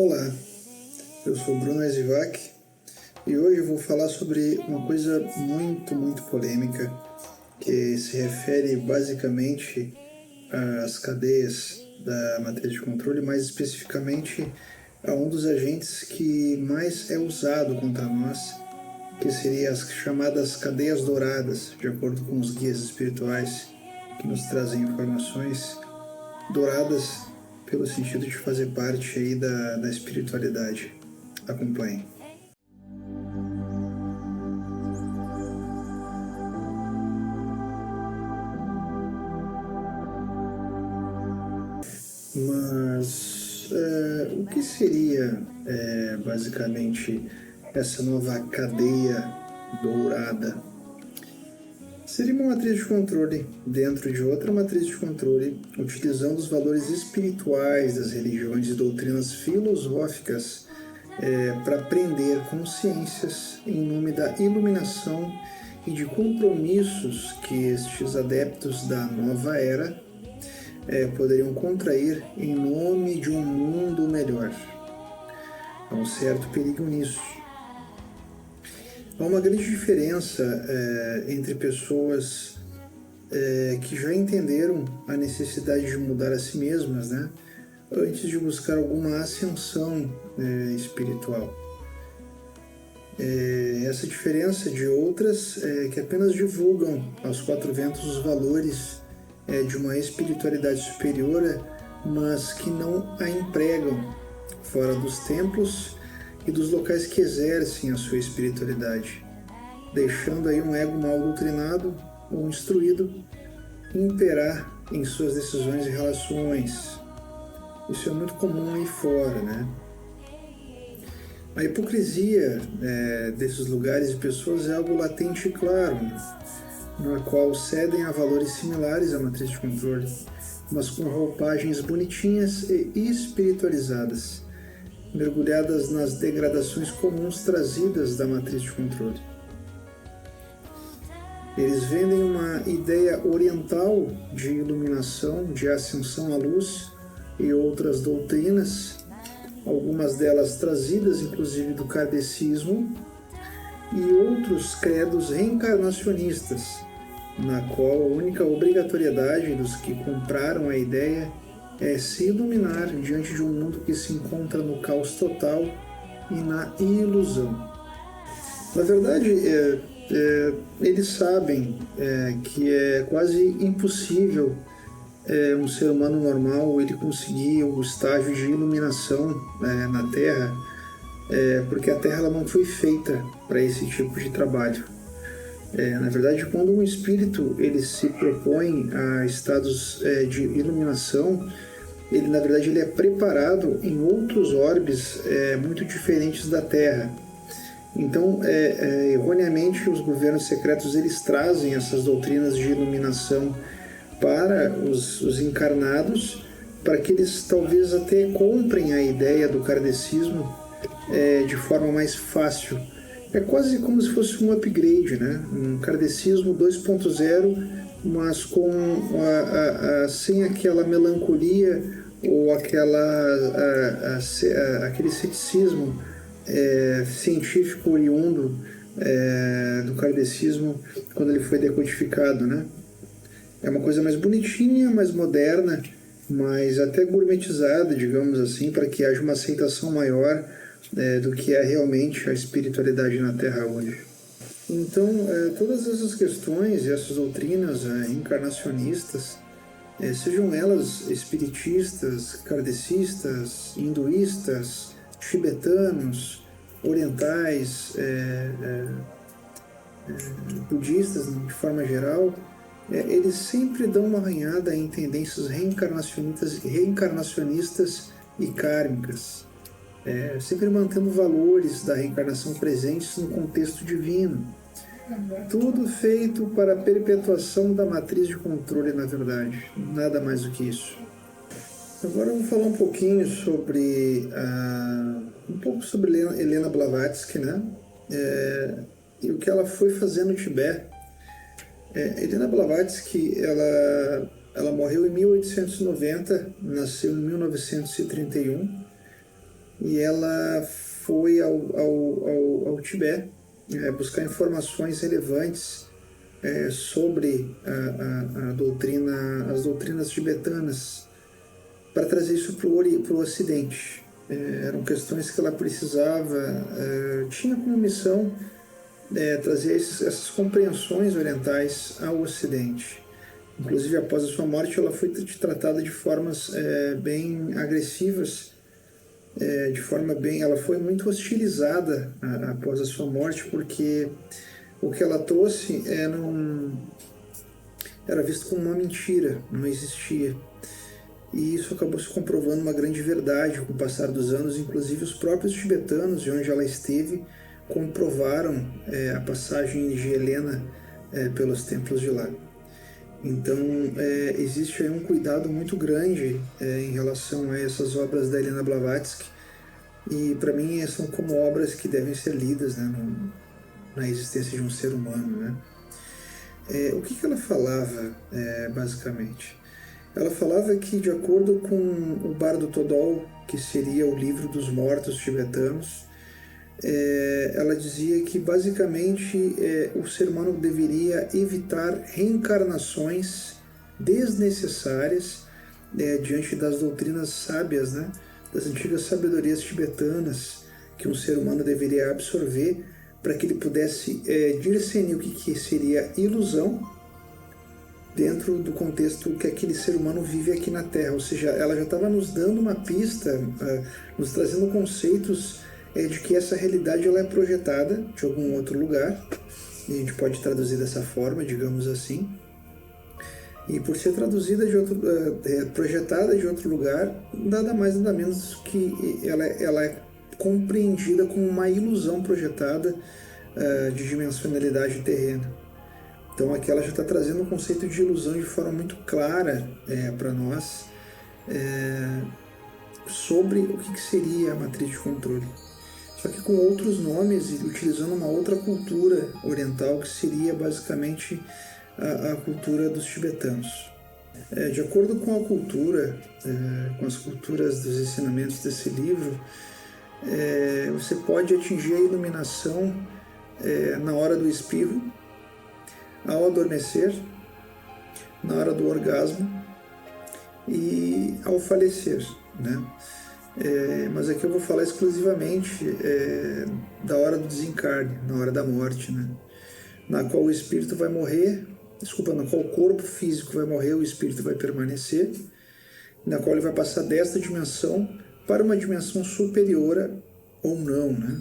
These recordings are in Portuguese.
Olá, eu sou Bruno Ezivac e hoje eu vou falar sobre uma coisa muito polêmica que se refere basicamente às cadeias da matriz de controle, mais especificamente a um dos agentes que mais é usado contra nós, que seria as chamadas cadeias douradas, de acordo com os guias espirituais que nos trazem informações douradas pelo sentido de fazer parte aí da espiritualidade. Acompanhe. Mas o que seria basicamente essa nova cadeia dourada? Seria uma matriz de controle dentro de outra matriz de controle, utilizando os valores espirituais das religiões e doutrinas filosóficas para prender consciências em nome da iluminação e de compromissos que estes adeptos da nova era poderiam contrair em nome de um mundo melhor. Há um certo perigo nisso. Há uma grande diferença entre pessoas que já entenderam a necessidade de mudar a si mesmas, né, antes de buscar alguma ascensão espiritual. Essa diferença de outras que apenas divulgam aos quatro ventos os valores de uma espiritualidade superior, mas que não a empregam fora dos templos e dos locais que exercem a sua espiritualidade, deixando aí um ego mal doutrinado ou instruído imperar em suas decisões e relações. Isso é muito comum aí fora, né? A hipocrisia desses lugares e pessoas é algo latente e claro, na qual cedem a valores similares à matriz de controle, mas com roupagens bonitinhas e espiritualizadas, mergulhadas nas degradações comuns trazidas da matriz de controle. Eles vendem uma ideia oriental de iluminação, de ascensão à luz e outras doutrinas, algumas delas trazidas inclusive do kardecismo, e outros credos reencarnacionistas, na qual a única obrigatoriedade dos que compraram a ideia é se iluminar diante de um mundo que se encontra no caos total e na ilusão. Na verdade, eles sabem que é quase impossível um ser humano normal ele conseguir o estágio de iluminação na Terra, porque a Terra ela não foi feita para esse tipo de trabalho. Na verdade, quando um espírito ele se propõe a estados de iluminação, ele é preparado em outros orbes muito diferentes da Terra. Então, erroneamente, os governos secretos eles trazem essas doutrinas de iluminação para os encarnados, para que eles talvez até comprem a ideia do kardecismo de forma mais fácil. É quase como se fosse um upgrade, né? Um kardecismo 2.0, mas com sem aquela melancolia ou aquele ceticismo científico oriundo do kardecismo quando ele foi decodificado, né? É uma coisa mais bonitinha, mais moderna, mais até gourmetizada, digamos assim, para que haja uma aceitação maior do que é realmente a espiritualidade na Terra hoje. Então, todas essas questões e essas doutrinas encarnacionistas, sejam elas espiritistas, kardecistas, hinduístas, tibetanos, orientais, budistas de forma geral, eles sempre dão uma arranhada em tendências reencarnacionistas e kármicas, sempre mantendo valores da reencarnação presentes no contexto divino. Tudo feito para a perpetuação da matriz de controle, na verdade, nada mais do que isso. Agora eu vou falar um pouquinho sobre Helena Blavatsky, né? E o que ela foi fazer no Tibete. Helena Blavatsky, ela morreu em 1890, nasceu em 1931, e ela foi ao Tibete buscar informações relevantes sobre a doutrina, as doutrinas tibetanas, para trazer isso para o Ocidente. Eram questões que ela precisava, tinha como missão trazer essas compreensões orientais ao Ocidente. Inclusive, após a sua morte, ela foi tratada de formas bem agressivas, ela foi muito hostilizada após a sua morte, porque o que ela trouxe era visto como uma mentira, não existia. E isso acabou se comprovando uma grande verdade com o passar dos anos. Inclusive os próprios tibetanos, de onde ela esteve, comprovaram a passagem de Helena pelos templos de lá. Então existe aí um cuidado muito grande em relação a essas obras da Helena Blavatsky, e para mim são como obras que devem ser lidas, né, na existência de um ser humano, né? O que ela falava, basicamente? Ela falava que, de acordo com o Bardo Todol, que seria o livro dos mortos tibetanos, ela dizia que, basicamente, o ser humano deveria evitar reencarnações desnecessárias diante das doutrinas sábias, né, das antigas sabedorias tibetanas, que um ser humano deveria absorver para que ele pudesse discernir o que seria ilusão dentro do contexto que aquele ser humano vive aqui na Terra. Ou seja, ela já estava nos dando uma pista, nos trazendo conceitos de que essa realidade ela é projetada de algum outro lugar, e a gente pode traduzir dessa forma, digamos assim, e por ser traduzida projetada de outro lugar, nada mais nada menos que ela é compreendida como uma ilusão projetada de dimensionalidade terrena. Então aqui ela já está trazendo o conceito de ilusão de forma muito clara para nós, sobre o que seria a matriz de controle. Só que com outros nomes e utilizando uma outra cultura oriental, que seria basicamente a cultura dos tibetanos. De acordo com a cultura, com as culturas dos ensinamentos desse livro, você pode atingir a iluminação na hora do espirro, ao adormecer, na hora do orgasmo e ao falecer, né? Mas aqui eu vou falar exclusivamente da hora do desencarne, na hora da morte, né? Na qual o espírito vai morrer, na qual o corpo físico vai morrer, o espírito vai permanecer, na qual ele vai passar desta dimensão para uma dimensão superior ou não, né?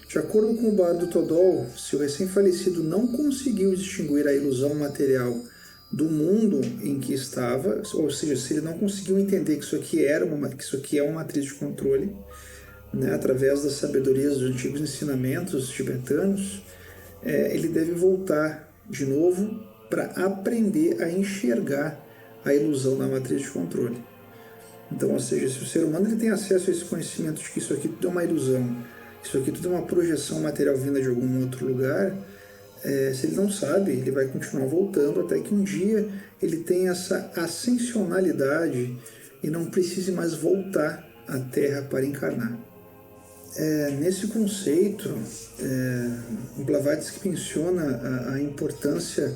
De acordo com o Bardo Todol, se o recém-falecido não conseguiu distinguir a ilusão material do mundo em que estava, ou seja, se ele não conseguiu entender que isso aqui é uma matriz de controle, né, através das sabedorias dos antigos ensinamentos tibetanos, ele deve voltar de novo para aprender a enxergar a ilusão da matriz de controle. Então, ou seja, se o ser humano ele tem acesso a esse conhecimento de que isso aqui tudo é uma ilusão, isso aqui tudo é uma projeção material vinda de algum outro lugar, se ele não sabe, ele vai continuar voltando até que um dia ele tenha essa ascensionalidade e não precise mais voltar à Terra para encarnar. Nesse conceito, o Blavatsky menciona a importância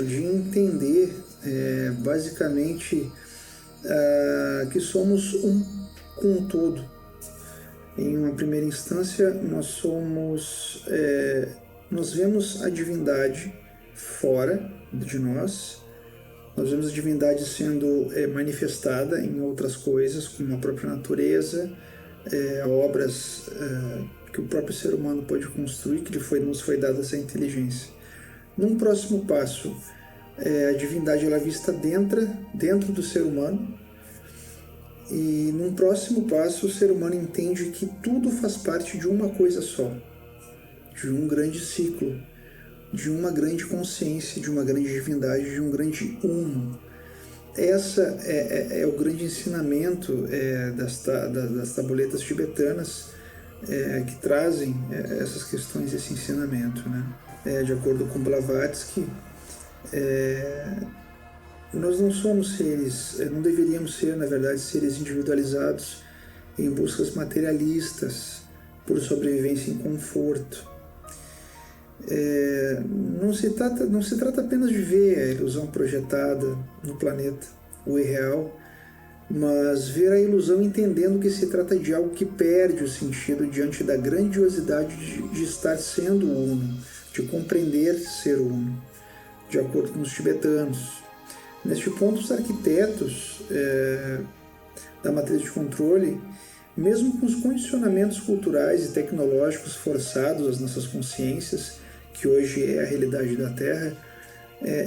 de entender, basicamente, que somos um com um todo. Em uma primeira instância, nós vemos a divindade fora de nós vemos a divindade sendo manifestada em outras coisas, como a própria natureza, obras que o próprio ser humano pode construir, que nos foi dada essa inteligência. Num próximo passo, a divindade ela é vista dentro do ser humano, e num próximo passo o ser humano entende que tudo faz parte de uma coisa só, de um grande ciclo, de uma grande consciência, de uma grande divindade, de um grande uno. Essa é o grande ensinamento das tabuletas tibetanas que trazem essas questões, esse ensinamento, né? De acordo com Blavatsky, nós não somos seres, não deveríamos ser, na verdade, seres individualizados em buscas materialistas, por sobrevivência em conforto. Não se trata apenas de ver a ilusão projetada no planeta, o irreal, mas ver a ilusão entendendo que se trata de algo que perde o sentido diante da grandiosidade de estar sendo uno, de compreender ser uno, de acordo com os tibetanos. Neste ponto, os arquitetos da matriz de controle, mesmo com os condicionamentos culturais e tecnológicos forçados às nossas consciências, que hoje é a realidade da Terra,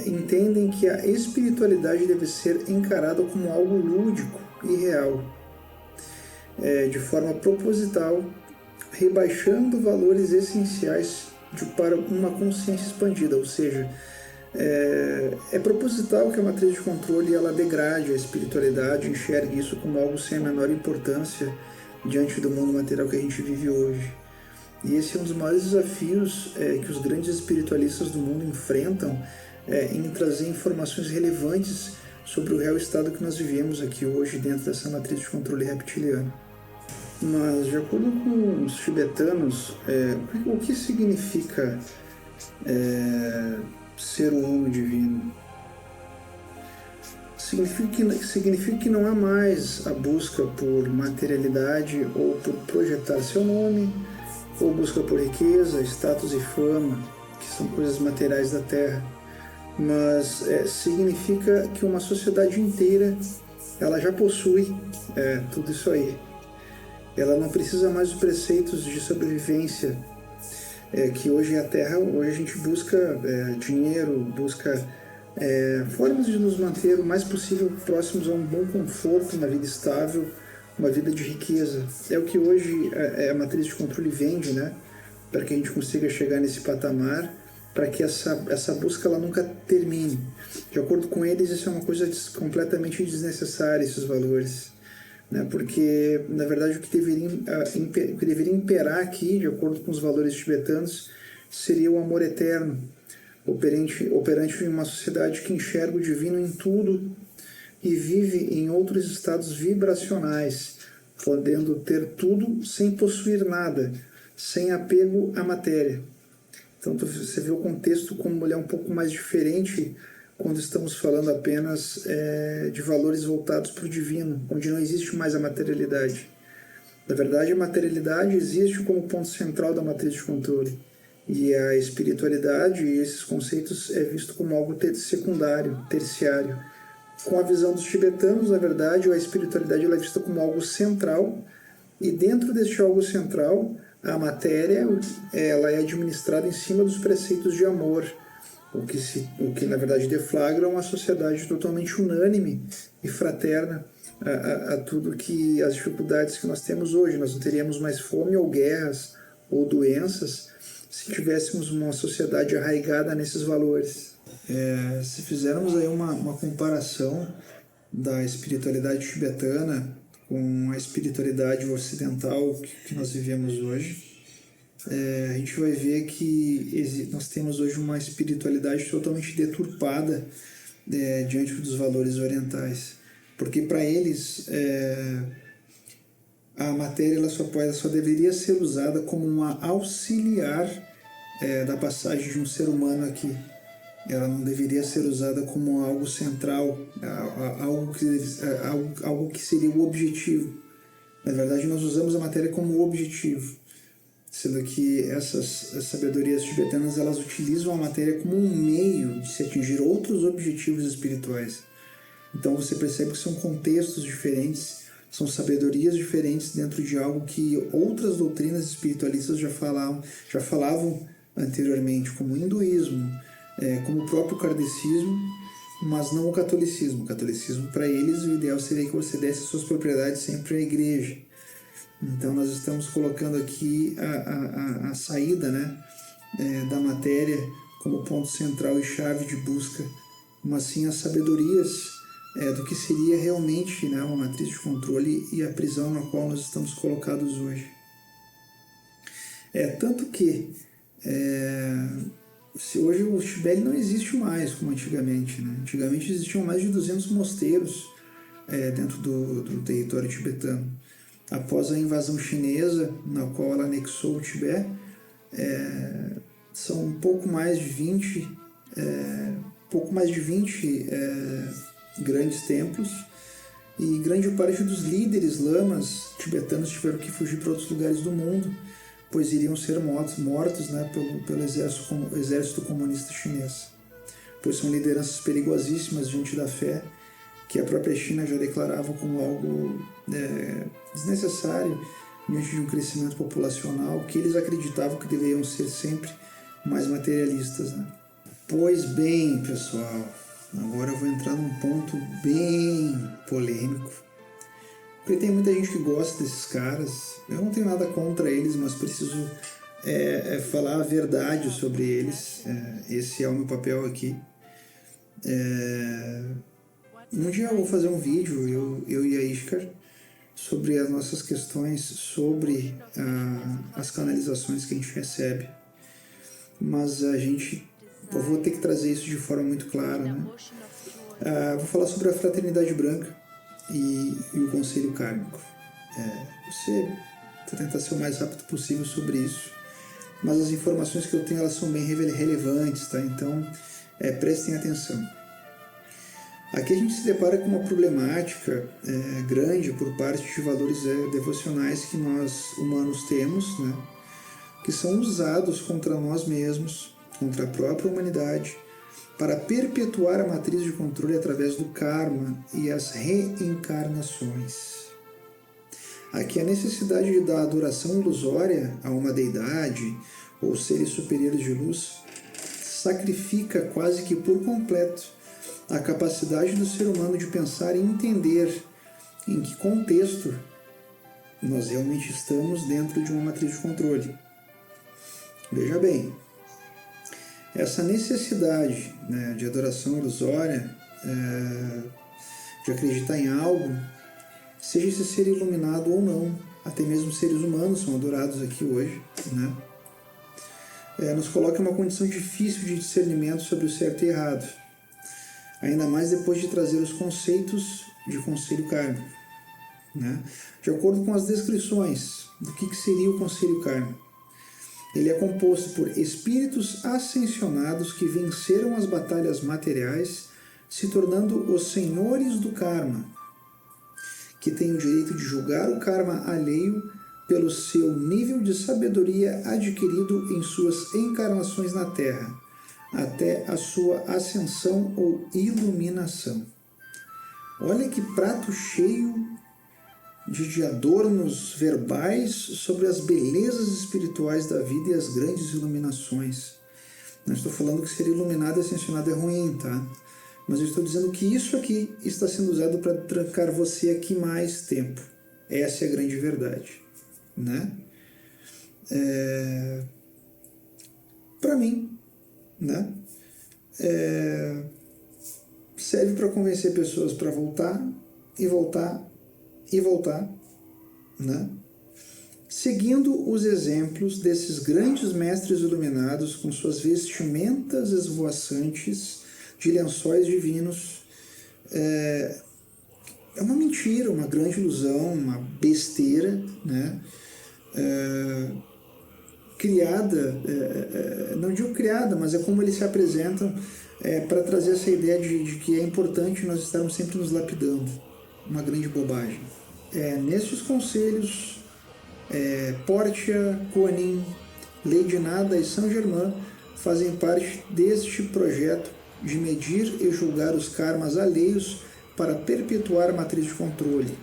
entendem que a espiritualidade deve ser encarada como algo lúdico e real, de forma proposital, rebaixando valores essenciais para uma consciência expandida, ou seja, é proposital que a matriz de controle ela degrade a espiritualidade, enxergue isso como algo sem a menor importância diante do mundo material que a gente vive hoje. E esse é um dos maiores desafios que os grandes espiritualistas do mundo enfrentam em trazer informações relevantes sobre o real estado que nós vivemos aqui hoje dentro dessa matriz de controle reptiliano. Mas, de acordo com os tibetanos, o que significa ser o uno divino? Significa que não há mais a busca por materialidade ou por projetar seu nome, ou busca por riqueza, status e fama, que são coisas materiais da Terra, mas significa que uma sociedade inteira ela já possui tudo isso aí. Ela não precisa mais dos preceitos de sobrevivência que hoje é a Terra. Hoje a gente busca dinheiro, busca formas de nos manter o mais possível próximos a um bom conforto, uma vida estável, uma vida de riqueza. É o que hoje a matriz de controle vende, né? Para que a gente consiga chegar nesse patamar, para que essa busca ela nunca termine. De acordo com eles, isso é uma coisa completamente desnecessária, esses valores, né? Porque, na verdade, o que deveria imperar aqui, de acordo com os valores tibetanos, seria o amor eterno, operante em uma sociedade que enxerga o divino em tudo e vive em outros estados vibracionais, podendo ter tudo sem possuir nada, sem apego à matéria. Então você vê o contexto como ele é um pouco mais diferente quando estamos falando apenas de valores voltados para o divino, onde não existe mais a materialidade. Na verdade, a materialidade existe como ponto central da matriz de controle, e a espiritualidade e esses conceitos é visto como algo secundário, terciário. Com a visão dos tibetanos, na verdade, a espiritualidade ela é vista como algo central, e dentro deste algo central, a matéria ela é administrada em cima dos preceitos de amor, o que na verdade deflagra uma sociedade totalmente unânime e fraterna a tudo que as dificuldades que nós temos hoje. Nós não teríamos mais fome ou guerras ou doenças se tivéssemos uma sociedade arraigada nesses valores. Se fizermos aí uma comparação da espiritualidade tibetana com a espiritualidade ocidental que nós vivemos hoje, a gente vai ver que nós temos hoje uma espiritualidade totalmente deturpada diante dos valores orientais, porque para eles a matéria ela só deveria ser usada como uma auxiliar da passagem de um ser humano aqui. Ela não deveria ser usada como algo central, algo que seria o objetivo. Na verdade, nós usamos a matéria como objetivo, sendo que essas sabedorias tibetanas elas utilizam a matéria como um meio de se atingir outros objetivos espirituais. Então você percebe que são contextos diferentes, são sabedorias diferentes dentro de algo que outras doutrinas espiritualistas já falavam anteriormente, como o hinduísmo, como o próprio kardecismo, mas não o catolicismo. O catolicismo, para eles, o ideal seria que você desse suas propriedades sempre à igreja. Então nós estamos colocando aqui a saída, né, da matéria como ponto central e chave de busca, mas sim as sabedorias do que seria realmente, né, uma matriz de controle e a prisão na qual nós estamos colocados hoje. Tanto que se hoje o Tibete não existe mais como antigamente, né? Antigamente existiam mais de 200 mosteiros dentro do território tibetano. após a invasão chinesa, na qual ela anexou o Tibete, são pouco mais de 20 grandes templos, e grande parte dos líderes lamas tibetanos tiveram que fugir para outros lugares do mundo, pois iriam ser mortos, né, pelo exército comunista chinês, pois são lideranças perigosíssimas diante da fé, que a própria China já declarava como algo desnecessário diante de um crescimento populacional, que eles acreditavam que deveriam ser sempre mais materialistas, né? Pois bem, pessoal, agora eu vou entrar num ponto bem polêmico, porque tem muita gente que gosta desses caras. Eu não tenho nada contra eles, mas preciso falar a verdade sobre eles. Esse é o meu papel aqui. Um dia eu vou fazer um vídeo, eu e a Ishkar, sobre as nossas questões, sobre as canalizações que a gente recebe. Mas eu vou ter que trazer isso de forma muito clara, né? Vou falar sobre a Fraternidade Branca e o Conselho Kármico. Vou tentar ser o mais rápido possível sobre isso, mas as informações que eu tenho, elas são bem relevantes, tá? Então, prestem atenção. Aqui a gente se depara com uma problemática grande por parte de valores devocionais que nós humanos temos, né? Que são usados contra nós mesmos, contra a própria humanidade, para perpetuar a matriz de controle através do karma e as reencarnações. Aqui a necessidade da adoração ilusória a uma deidade ou seres superiores de luz sacrifica quase que por completo a capacidade do ser humano de pensar e entender em que contexto nós realmente estamos dentro de uma matriz de controle. Veja bem, essa necessidade, né, de adoração ilusória, de acreditar em algo, seja esse ser iluminado ou não, até mesmo seres humanos são adorados aqui hoje, né? Nos coloca em uma condição difícil de discernimento sobre o certo e errado, ainda mais depois de trazer os conceitos de conselho kármico, né? De acordo com as descrições do que seria o conselho kármico, ele é composto por espíritos ascensionados que venceram as batalhas materiais, se tornando os senhores do karma, que têm o direito de julgar o karma alheio pelo seu nível de sabedoria adquirido em suas encarnações na Terra, até a sua ascensão ou iluminação. Olha que prato cheio de adornos verbais sobre as belezas espirituais da vida e as grandes iluminações. Não estou falando que ser iluminado e ascensionado é ruim, tá? Mas eu estou dizendo que isso aqui está sendo usado para trancar você aqui mais tempo. Essa é a grande verdade, né? Para mim, né? Serve para convencer pessoas para voltar e voltar e voltar, né? Seguindo os exemplos desses grandes mestres iluminados com suas vestimentas esvoaçantes de lençóis divinos. É uma mentira, uma grande ilusão, uma besteira, né? Criada, não digo criada, mas é como eles se apresentam para trazer essa ideia de que é importante nós estarmos sempre nos lapidando. Uma grande bobagem. Nestes conselhos, Portia, Kuan-Yin, Lady Nada e Saint-Germain fazem parte deste projeto de medir e julgar os karmas alheios para perpetuar a matriz de controle.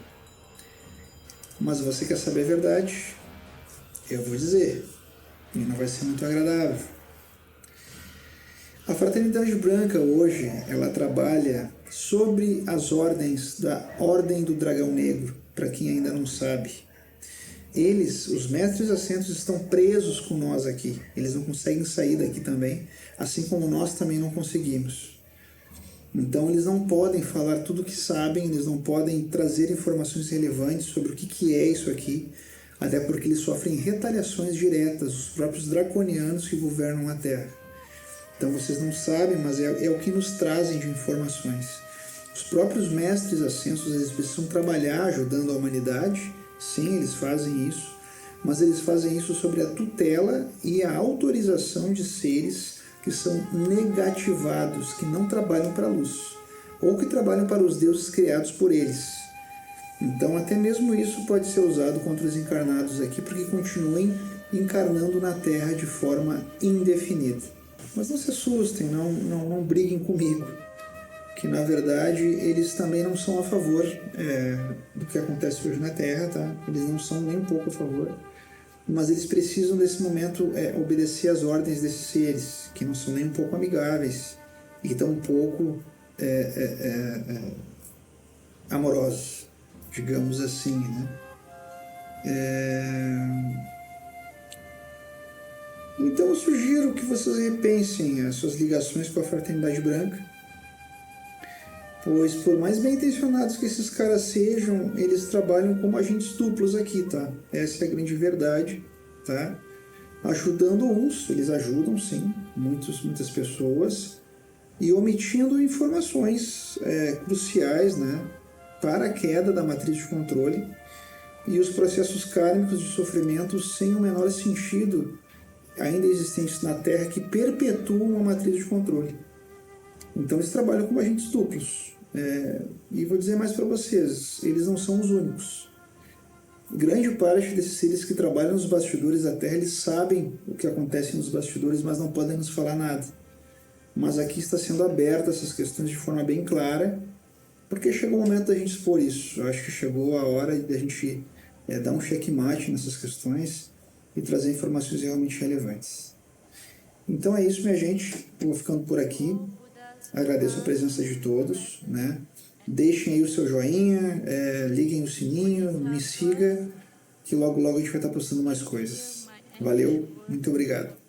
Mas você quer saber a verdade? Eu vou dizer, e não vai ser muito agradável. A Fraternidade Branca hoje, ela trabalha sobre as ordens da Ordem do Dragão Negro, para quem ainda não sabe. Eles, os mestres ascensos, estão presos com nós aqui. Eles não conseguem sair daqui também, assim como nós também não conseguimos. Então eles não podem falar tudo o que sabem, eles não podem trazer informações relevantes sobre o que é isso aqui, até porque eles sofrem retaliações diretas dos próprios draconianos que governam a Terra. Então vocês não sabem, mas é o que nos trazem de informações. Os próprios mestres ascensos, eles precisam trabalhar ajudando a humanidade, Sim, eles fazem isso, mas eles fazem isso sobre a tutela e a autorização de seres que são negativados, que não trabalham para a luz, ou que trabalham para os deuses criados por eles. Então, até mesmo isso pode ser usado contra os encarnados aqui, para que continuem encarnando na Terra de forma indefinida. Mas não se assustem, não briguem comigo, que na verdade eles também não são a favor do que acontece hoje na Terra, tá? Eles não são nem um pouco a favor, mas eles precisam nesse momento obedecer às ordens desses seres, que não são nem um pouco amigáveis e tão pouco amorosos, digamos assim, né? Então eu sugiro que vocês repensem as suas ligações com a Fraternidade Branca, pois por mais bem intencionados que esses caras sejam, eles trabalham como agentes duplos aqui, tá? Essa é a grande verdade, tá? Ajudando uns, eles ajudam sim, muitas pessoas, e omitindo informações cruciais, né, para a queda da matriz de controle e os processos kármicos de sofrimento sem o menor sentido ainda existentes na Terra que perpetuam a matriz de controle. Então eles trabalham como agentes duplos. E vou dizer mais para vocês, eles não são os únicos. Grande parte desses seres que trabalham nos bastidores da Terra, eles sabem o que acontece nos bastidores, mas não podem nos falar nada. Mas aqui está sendo aberta essas questões de forma bem clara, porque chegou o momento da gente expor isso. Eu acho que chegou a hora da gente dar um checkmate nessas questões e trazer informações realmente relevantes. Então é isso, minha gente. Eu vou ficando por aqui. Agradeço a presença de todos, né? Deixem aí o seu joinha, liguem o sininho, me siga, que logo a gente vai estar postando mais coisas. Valeu, muito obrigado.